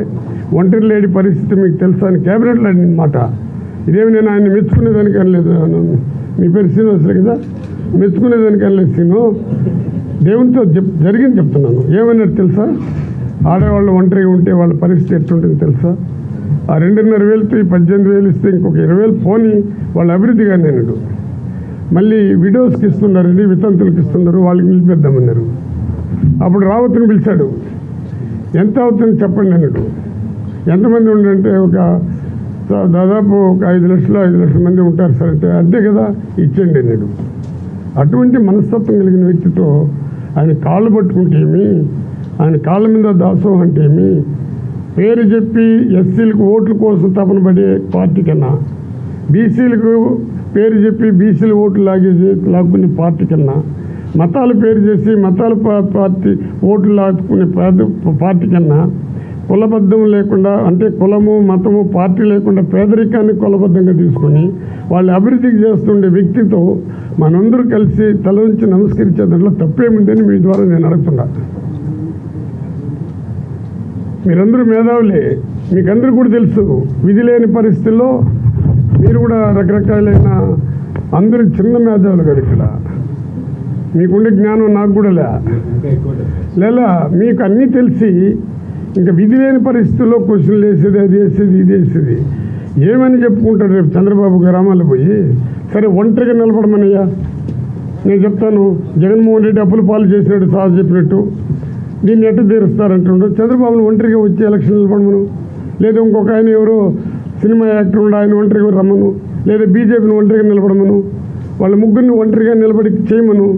ఒంటరి లేడీ పరిస్థితి మీకు తెలుసా అని క్యాబినెట్లో అడిగిన మాట. ఇదేమి నేను ఆయన మెచ్చుకునేదానికి అనలేదు. మీ పేరు శ్రీనివాసులే కదా, మెచ్చుకునేదానికి అనలేదు. సీను దేవునితో జరిగింది చెప్తున్నాను. ఏమన్నట్టు తెలుసా? ఆడవాళ్ళు ఒంటరిగా ఉంటే వాళ్ళ పరిస్థితి ఎట్లుంటుంది తెలుసా? ఆ 2,500తో 18,000 ఇస్తే ఇంకొక 20,000 పోని వాళ్ళ అభివృద్ధిగా అన్నాడు. మళ్ళీ విడోస్కి ఇస్తున్నారండి, వితంతులకు ఇస్తున్నారు, వాళ్ళకి నిలిపేద్దామన్నారు. అప్పుడు రావత్తుని పిలిచాడు. ఎంత అవుతుంది చెప్పండి అన్నాడు. ఎంతమంది ఉండంటే దాదాపు ఒక 5 లక్షల మంది ఉంటారు సార్ అంటే, అంతే కదా ఇచ్చేయండి అన్నాడు. అటువంటి మనస్తత్వం కలిగిన వ్యక్తితో ఆయన కాళ్ళు పట్టుకుంటే ఏమి, ఆయన కాళ్ళ మీద దాసోహం అంటే ఏమి, పేరు చెప్పి ఎస్సీలకు ఓట్ల కోసం తపన పడే పార్టీ కన్నా, బీసీలకు పేరు చెప్పి బీసీల ఓట్లు లాక్కునే పార్టీ కన్నా, మతాల పేరు చేసి మతాల పార్టీ ఓట్లు లాక్కునే పార్టీ కన్నా, కులబద్ధం లేకుండా, అంటే కులము మతము పార్టీ లేకుండా పేదరికాన్ని కులబద్ధంగా తీసుకొని వాళ్ళు అభివృద్ధికి చేస్తుండే వ్యక్తితో మనందరూ కలిసి తల నుంచి నమస్కరించే దాంట్లో తప్పేముందని మీ ద్వారా నేను అడుగుతున్నా. మీరందరూ మేధావులే, మీకందరూ కూడా తెలుసు విధి లేని పరిస్థితుల్లో మీరు కూడా రకరకాలైన అందరూ చిన్న మేధావులు కదా. ఇక్కడ మీకుండే జ్ఞానం నాకు కూడా లేదా మీకు అన్నీ తెలిసి ఇంకా విధి లేని పరిస్థితుల్లో క్వశ్చన్లు వేసేది, అది వేసేది, ఇది వేసేది ఏమని చెప్పుకుంటారు రేపు చంద్రబాబు గ్రామాల్లో పోయి. సరే ఒంటరిగా నిలబడమనయ్యా, నేను చెప్తాను. జగన్మోహన్ రెడ్డి అప్పుల పాలు చేసినట్టు సార్ చెప్పినట్టు దీన్ని ఎట్టు తీరుస్తారంటుండ్రు. చంద్రబాబును ఒంటరిగా వచ్చి ఎలక్షన్ నిలబడమను, లేదా ఇంకొక ఆయన ఎవరో సినిమా యాక్టర్ ఉండి ఆయన ఒంటరిగా రమ్మను, లేదా బీజేపీని ఒంటరిగా నిలబడమను, వాళ్ళ ముగ్గురిని ఒంటరిగా నిలబడి చేయమను.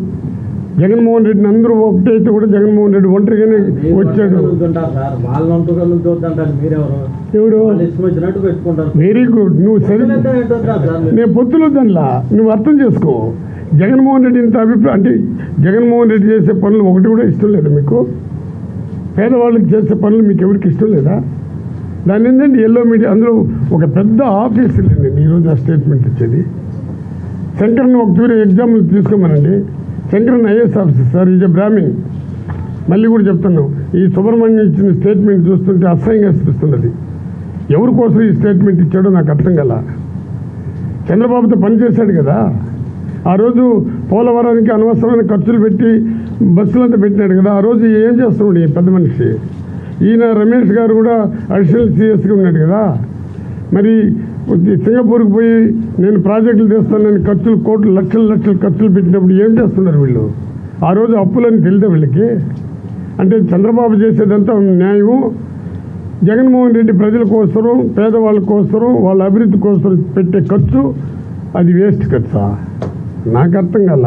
జగన్మోహన్ రెడ్డిని అందరూ ఒకటైతే కూడా జగన్మోహన్ రెడ్డి ఒంటరిగానే వచ్చాడు. ఎవరు వెరీ గుడ్, నువ్వు సరే, నేను పొత్తులు దానిలా నువ్వు అర్థం చేసుకో. జగన్మోహన్ రెడ్డి ఇంత అభిప్రాయం అంటే జగన్మోహన్ రెడ్డి చేసే పనులు ఒకటి కూడా ఇష్టం లేదా మీకు? పేదవాళ్ళకి చేసే పనులు మీకు ఎవరికి ఇష్టం లేదా? దాని ఏంటంటే ఎల్లో మీడియా అందులో ఒక పెద్ద ఆఫీసు లేదండి ఈరోజు ఆ స్టేట్మెంట్ ఇచ్చేది. శంకర్ని ఒక తీరు ఎగ్జాంపుల్ తీసుకోమనండి. Sankaran IAS officer sir, is a Brahmin. మళ్ళీ కూడా చెప్తున్నాం, ఈ సుబ్రహ్మణ్యం ఇచ్చిన స్టేట్మెంట్ చూస్తుంటే అసహ్యంగా అనిపిస్తున్నది. ఎవరి కోసం ఈ స్టేట్మెంట్ ఇచ్చాడో నాకు అర్థం కల. చంద్రబాబుతో పనిచేశాడు కదా, ఆ రోజు పోలవరానికి అనవసరమైన ఖర్చులు పెట్టి బస్సులంతా పెట్టినాడు కదా, ఆ రోజు ఏం చేస్తున్నాడు ఈ పెద్ద మనిషి? ఈయన రమేష్ గారు కూడా అడిషనల్ సిఎస్గా ఉన్నాడు కదా. మరి సింగపూర్కి పోయి నేను ప్రాజెక్టులు తెస్తానని ఖర్చులు కోట్లు లక్షలు ఖర్చులు పెట్టినప్పుడు ఏం చేస్తున్నారు వీళ్ళు? ఆ రోజు అప్పులని తెలియదు వీళ్ళకి. అంటే చంద్రబాబు చేసేదంతా న్యాయం, జగన్మోహన్ రెడ్డి ప్రజల కోసరం, పేదవాళ్ళ కోసరం, వాళ్ళ అభివృద్ధి కోసం పెట్టే ఖర్చు అది వేస్ట్ ఖర్చా? నాకు అర్థం కల.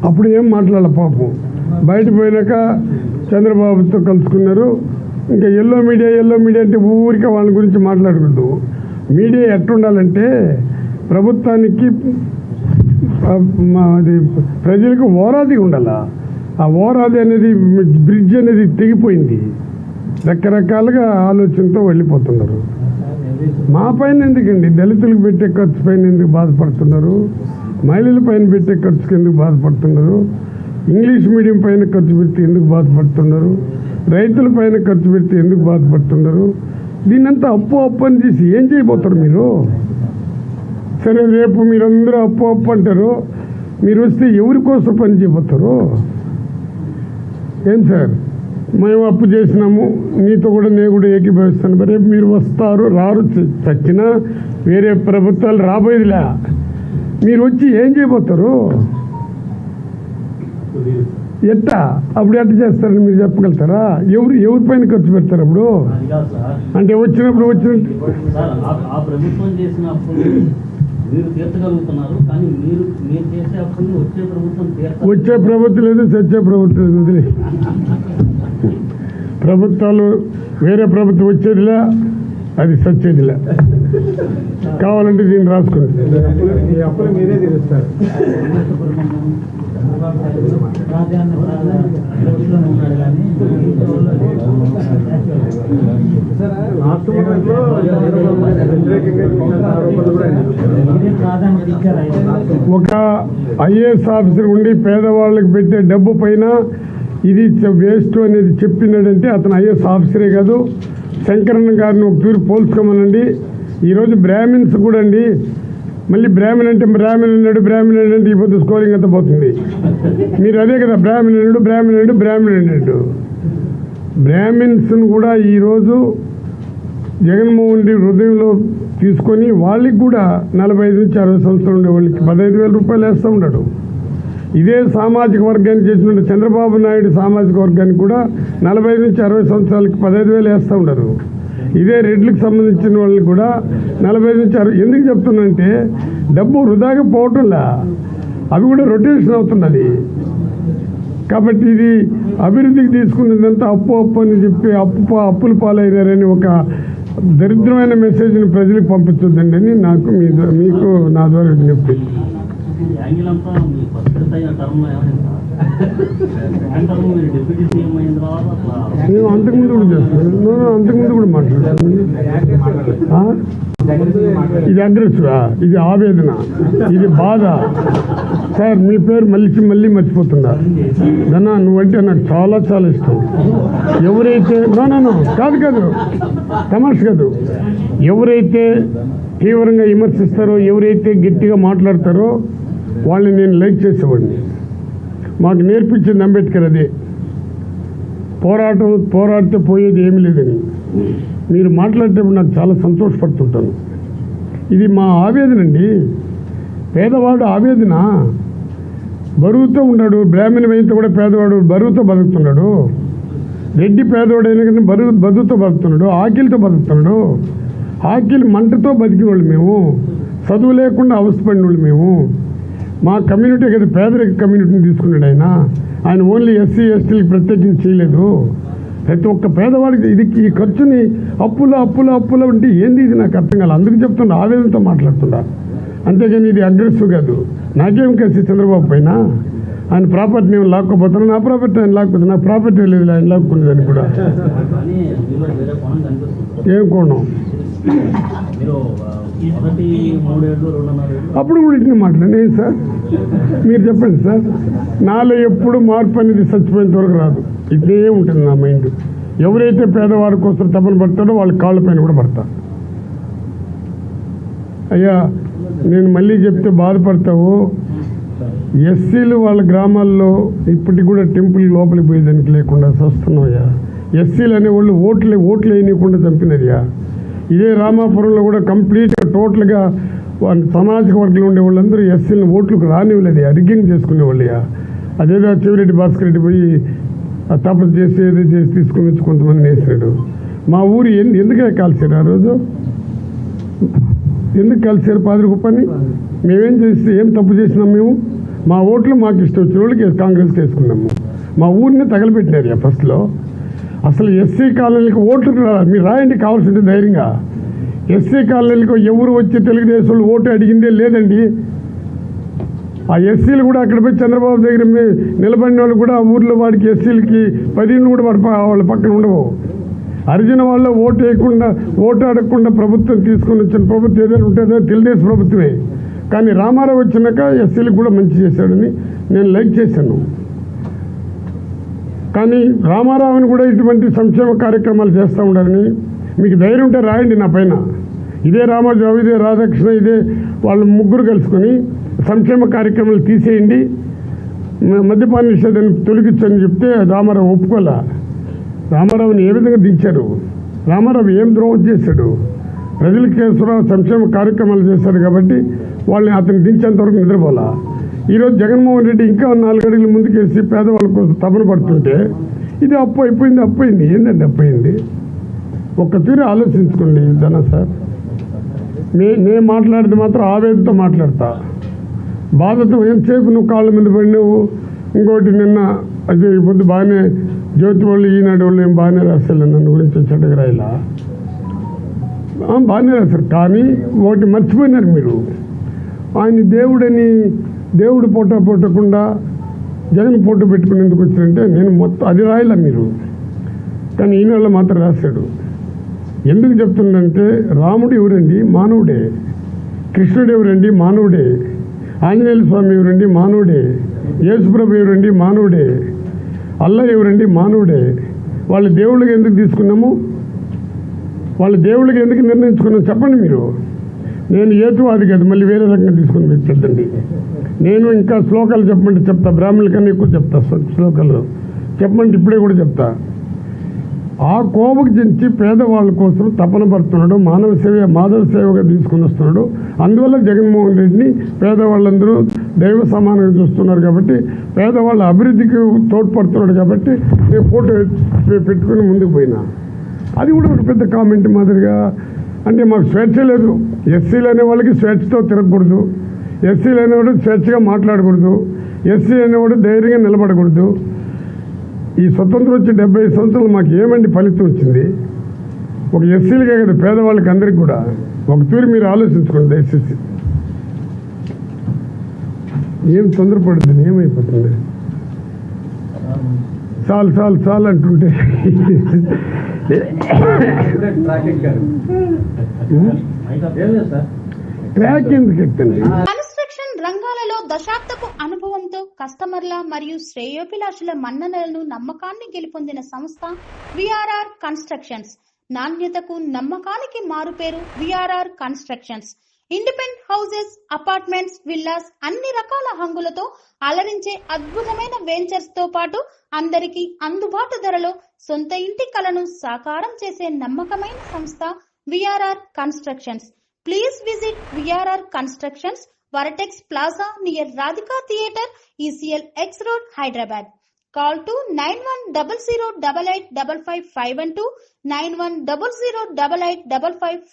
అప్పుడు ఏం మాట్లాడాల పాపం. బయట పోయినాక చంద్రబాబుతో కలుసుకున్నారు. ఇంకా ఎల్లో మీడియా అంటే ఊరికే వాళ్ళ గురించి మాట్లాడకూడదు. మీడియా ఎట్టుండాలంటే ప్రభుత్వానికి అది ప్రజలకు ఓరాదిగా ఉండాలా. ఆ ఓరాది అనేది బ్రిడ్జ్ అనేది తెగిపోయింది. రకరకాలుగా ఆలోచనతో వెళ్ళిపోతున్నారు. మా పైన ఎందుకండి దళితులకు పెట్టే ఖర్చు పైన ఎందుకు బాధపడుతున్నారు? మహిళల పైన పెట్టే ఖర్చుకి ఎందుకు బాధపడుతున్నారు? ఇంగ్లీష్ మీడియం పైన ఖర్చు పెడితే ఎందుకు బాధపడుతున్నారు? రైతుల పైన ఖర్చు పెడితే ఎందుకు బాధపడుతున్నారు? దీన్నంతా అప్పు అని తీసి ఏం చేయబోతారు మీరు? సరే, రేపు మీరందరూ అప్పు అంటారు. మీరు వస్తే ఎవరి కోసం పని చేయబోతారు? ఏం సార్, మేము అప్పు చేసినాము, నీతో కూడా నేను కూడా ఏకీభవిస్తాను. రేపు మీరు వస్తారు, రారు, చచ్చినా వేరే ప్రభుత్వాలు రాబోయేదిలే. మీరు వచ్చి ఏం చేయబోతారు? ఎట్టా అప్పుడు ఎట్ట చేస్తారని మీరు చెప్పగలుగుతారా? ఎవరి పైన ఖర్చు పెడతారు అప్పుడు? అంటే వచ్చినప్పుడు వచ్చే ప్రభుత్వం లేదు, చచ్చే ప్రభుత్వం లేదు. ప్రభుత్వాలు వేరే ప్రభుత్వం వచ్చేదిలే, అది సచ్చేదిలే. కావాలంటే దీన్ని రాసుకోండి. ఒక ఐఏఎస్ ఆఫీసర్ ఉండి పేదవాళ్ళకి పెట్టే డబ్బు పైన ఇది వేస్ట్ అనేది చెప్పినాడంటే అతను ఐఏఎస్ ఆఫీసరే కాదు. శంకరన్న గారిని ఒక తీరు పోల్చుకోమనండి. ఈరోజు బ్రాహ్మిన్స్ కూడా అండి, మళ్ళీ బ్రాహ్మణ్ అంటే ఈ పొద్దు స్కోరింగ్ అంతా పోతుంది. మీరు అదే కదా బ్రాహ్మణుడు. బ్రాహ్మిన్స్ను కూడా ఈరోజు జగన్మోహన్ రెడ్డి హృదయంలో తీసుకొని వాళ్ళకి కూడా 45 నుంచి 60 సంవత్సరాలు ఉండే వాళ్ళకి 15,000 రూపాయలు వేస్తూ ఉన్నాడు. ఇదే సామాజిక వర్గానికి చేసిన చంద్రబాబు నాయుడు సామాజిక వర్గానికి కూడా 45 నుంచి 60 సంవత్సరాలకి 15,000 వేస్తూ ఉంటారు. ఇదే రెడ్లకు సంబంధించిన వాళ్ళకి కూడా 45 నుంచి 60. ఎందుకు చెప్తున్నానంటే డబ్బు వృధాగా పోవటంలా, అవి కూడా రొటేషన్ అవుతున్నది. కాబట్టి ఇది అభివృద్ధికి తీసుకున్నదంతా అప్పు అని చెప్పి అప్పుల పాలైనారని ఒక దరిద్రమైన మెసేజ్ని ప్రజలకు పంపించొద్దండి అని నాకు మీకు నా ద్వారా విజ్ఞప్తి. యాంగిల్ అంతా మీ ఫస్ట్ టర్మ్లో ఏమైంది సెకండ్ టర్మ్ మీరు డిప్యూటీ సీఎం అయిన తర్వాత అట్లా నేను అంతకుముందు కూడా చేస్తున్నాను, అంతకుముందు కూడా మాట్లాడాను. ఇది అగ్రెసివా, ఇది ఆవేదన, ఇది బాధ. సార్ మీ పేరు మళ్ళీ మర్చిపోతున్నా. దన్నా నువ్వంటే నాకు చాలా చాలా ఇష్టం. ఎవరైతే నో కాదు తమాష కాదు, ఎవరైతే తీవ్రంగా విమర్శిస్తారో, ఎవరైతే గట్టిగా మాట్లాడతారో వాళ్ళని నేను లైక్ చేసేవాడిని. మాకు నేర్పించింది అంబేద్కర్ అదే, పోరాడితే పోయేది ఏమీ లేదని. మీరు మాట్లాడేటప్పుడు నాకు చాలా సంతోషపడుతుంటాను. ఇది మా ఆవేదన అండి, పేదవాడు ఆవేదన. బరువుతో ఉన్నాడు, బ్రాహ్మణ వైద్యుతో కూడా పేదవాడు బరువుతో బతుకుతున్నాడు. రెడ్డి పేదవాడైనా కానీ బరువుతో బతుకుతున్నాడు, ఆకిలితో బతుకుతున్నాడు. ఆకిలి మంటతో బతికిన వాళ్ళు మేము, చదువు లేకుండా అవస్థపడిన వాళ్ళు మేము. మా కమ్యూనిటీ కదా పేదరిక కమ్యూనిటీని తీసుకున్నాడు ఆయన ఓన్లీ ఎస్సీ ఎస్టీలకు ప్రత్యేకించి చేయలేదు. ప్రతి ఒక్క పేదవాడికి ఇది ఈ ఖర్చుని అప్పులు అంటే ఏంది ఇది నాకు అర్థం కాదు. అందుకు చెప్తున్నా, ఆవేదనతో మాట్లాడుతున్నా, అంతేగాని ఇది అగ్రెసివ్ కాదు. నాకేం కలిసి చంద్రబాబు పైన ఆయన ప్రాపర్టీ నేను లాక్కోపోతాను, నా ప్రాపర్టీ ఆయన లాక్కోతాను, నా ప్రాపర్టీ లేదు ఆయన లాక్కునేదని కూడా. కానీ మీలో వేరే కోణం కనిపిస్తుంది. ఏం కోణం? మీరు మొదటి 3 ఏళ్ళు 2.5 ఏళ్ళు అప్పుడు కూడా ఇట్లా మాట్లాడండి. ఏం సార్ మీరు చెప్పండి సార్, నాలో ఎప్పుడు మార్పు అనేది చచ్చిపోయేంత వరకు రాదు. ఇట్లే ఉంటుంది నా మైండ్. ఎవరైతే పేదవాడి కోసం తపన పడతాడో వాళ్ళ కాళ్ళ పైన కూడా పడతా. అయ్యా నేను మళ్ళీ చెప్తే బాధపడతావు. ఎస్సీలు వాళ్ళ గ్రామాల్లో ఇప్పటికి కూడా టెంపుల్ లోపలికి పోయేదానికి లేకుండా చూస్తున్నాయ్యా. ఎస్సీలు అనేవాళ్ళు ఓట్లు వేయనీయకుండా చంపినయ్యా. ఇదే రామాపురంలో కూడా కంప్లీట్గా టోటల్గా వాళ్ళ సామాజిక వర్గంలో ఉండే వాళ్ళందరూ ఎస్సీలను ఓట్లకు రానివ్వలేదు, రిగ్గింగ్ చేసుకునేవాళ్ళయ్యా. అదేదో చెవిరెడ్డి భాస్కర్ రెడ్డి పోయి తపస్సు చేసి ఏదో చేసి తీసుకుని వచ్చి కొంతమంది వేసాడు. మా ఊరు ఎందుకే కాల్చారు ఆ రోజు? ఎందుకు కాల్చారు పాదిరికుప్పని? మేమేం చేస్తే ఏం తప్పు చేసినాం మేము? మా ఓట్లు మాకు ఇష్టం వచ్చిన వాళ్ళకి కాంగ్రెస్కి వేసుకున్నాము. మా ఊరిని తగలబెట్టినారు ఫస్ట్లో. అసలు ఎస్సీ కాలనీలకు ఓట్లు మీరు రాయండి కావాల్సింది ధైర్యంగా. ఎస్సీ కాలనీలకు ఎవరు వచ్చి తెలుగుదేశం వాళ్ళు ఓటు అడిగిందే లేదండి. ఆ ఎస్సీలు కూడా అక్కడ పోయి చంద్రబాబు దగ్గర నిలబడిన వాళ్ళు కూడా ఆ ఊర్లో వాడికి ఎస్సీలకి 10 కూడా వాళ్ళ పక్కన ఉండవు. అర్జున వాళ్ళు ఓటు వేయకుండా ఓటు అడగకుండా ప్రభుత్వం తీసుకొని వచ్చిన ప్రభుత్వం ఏదైనా ఉంటుందో తెలుగుదేశం ప్రభుత్వమే. కానీ రామారావు వచ్చినాక ఎస్సీలకు కూడా మంచి చేశాడని నేను లైక్ చేశాను. కానీ రామారావుని కూడా ఇటువంటి సంక్షేమ కార్యక్రమాలు చేస్తూ ఉండాలని మీకు ధైర్యం ఉంటే రాయండి నా పైన. ఇదే రామారావు, ఇదే రాధాకృష్ణ, ఇదే వాళ్ళు ముగ్గురు కలుసుకొని సంక్షేమ కార్యక్రమాలు తీసేయండి, మద్యపాన నిషేధాన్ని తొలగించని చెప్తే రామారావు ఒప్పుకోలే. రామారావుని ఏ విధంగా దించారు? రామారావు ఏం ద్రోహం చేశాడు? ప్రజలకేశ్వరరావు సంక్షేమ కార్యక్రమాలు చేశారు కాబట్టి వాళ్ళని అతను దించేంతవరకు నిద్రపోలా. ఈరోజు జగన్మోహన్ రెడ్డి ఇంకా 4 అడుగులు ముందుకేసి పేదవాళ్ళ కోసం తపన పడుతుంటే ఇది అప్పు అయిపోయింది. ఏంటంటే అప్పు అయింది? ఒక్క తీరు ఆలోచించుకోండి ధన సార్. నేను మాట్లాడితే మాత్రం ఆవేదనతో మాట్లాడతా, బాధతో. ఎంతసేపు నువ్వు కాళ్ళ మీద పడినావు. ఇంకోటి నిన్న అదే పొద్దు బాగానే జ్యోతి వాళ్ళు ఈనాడు వాళ్ళు ఏం బాగానే రాస్తారు నన్ను గురించి చెడ్డగా రాయిలా, బాగానే రాస్తారు. కానీ ఒకటి మర్చిపోయినారు మీరు, ఆయన దేవుడు ఫోటో పెట్టకుండా జగన్ ఫోటో పెట్టుకునేందుకు వచ్చినంటే నేను మొత్తం అది రాయలే మీరు. కానీ ఈనాడులో మాత్రం రాశాడు. ఎందుకు చెప్తుందంటే రాముడు ఎవరండి? మానవుడే. కృష్ణుడు ఎవరండి? మానవుడే. ఆంజనేయ స్వామి ఎవరండి? మానవుడే. యేసుప్రభు ఎవరండి? మానవుడే. అల్లా ఎవరండి? మానవుడే. వాళ్ళ దేవుళ్ళకి ఎందుకు తీసుకున్నాము? వాళ్ళ దేవుళ్ళకి ఎందుకు నిర్ణయించుకున్నాము చెప్పండి మీరు. నేను ఏతువాది కాదు, మళ్ళీ వేరే రకంగా తీసుకుని పెట్టండి. నేను ఇంకా శ్లోకాలు చెప్పమంటే చెప్తా, బ్రాహ్మణుల కన్నా ఎక్కువ చెప్తా. శ్లోకాలు చెప్పమంటే ఇప్పుడే కూడా చెప్తా. ఆ కోపకు చెంచి పేదవాళ్ళ కోసం తపన పడుతున్నాడు, మాధవ సేవగా తీసుకుని వస్తున్నాడు. అందువల్ల జగన్మోహన్ రెడ్డిని పేదవాళ్ళందరూ దైవ సమానంగా చూస్తున్నారు కాబట్టి, పేదవాళ్ళ అభివృద్ధికి తోడ్పడుతున్నాడు కాబట్టి నేను ఫోటో పెట్టుకుని ముందుకు పోయినా. అది కూడా ఒక పెద్ద కామెంట్ మాదిరిగా. అంటే మాకు స్వేచ్ఛ లేదు. ఎస్సీలు అనే వాళ్ళకి స్వేచ్ఛతో తిరగకూడదు, ఎస్సీలు అనేవాడు స్వేచ్ఛగా మాట్లాడకూడదు, ఎస్సీ అనేవాడు ధైర్యంగా నిలబడకూడదు. ఈ స్వతంత్రం వచ్చి 75 సంవత్సరాలు మాకు ఏమండి ఫలితం వచ్చింది? ఒక ఎస్సీలకే కదా, పేదవాళ్ళకి అందరికీ కూడా. ఒక తూరి మీరు ఆలోచించుకోండి దయచేసి. ఏం తొందరపడుతుంది, ఏమైపోతుంది? చాలు అంటుంటే ట్రాక్ ఎందుకు ఎక్కండి? కన్స్ట్రక్షన్ రంగాలలో దశాబ్దపు అనుభవంతో కస్టమర్ల మరియు శ్రేయోభిలాషుల మన్ననలను నమ్మకాన్ని గెలుపొందిన సంస్థ విఆర్ఆర్ కన్స్ట్రక్షన్స్. నాణ్యతకు నమ్మకానికి మారుపేరు VRR constructions. Independent houses, apartments, villas అన్ని రకాల హంగులతో అలరించే అద్భుతమైన వెంచర్స్ తో పాటు అందరికీ అందుబాటు ధరలో సొంత ఇంటి కలను సాకారం చేసే నమ్మకమైన సంస్థ VRR constructions. Please visit VRR Constructions, Varatex Plaza near Radhika Theatre, ECL X Road, Hyderabad. Call to 9100885551 91008855.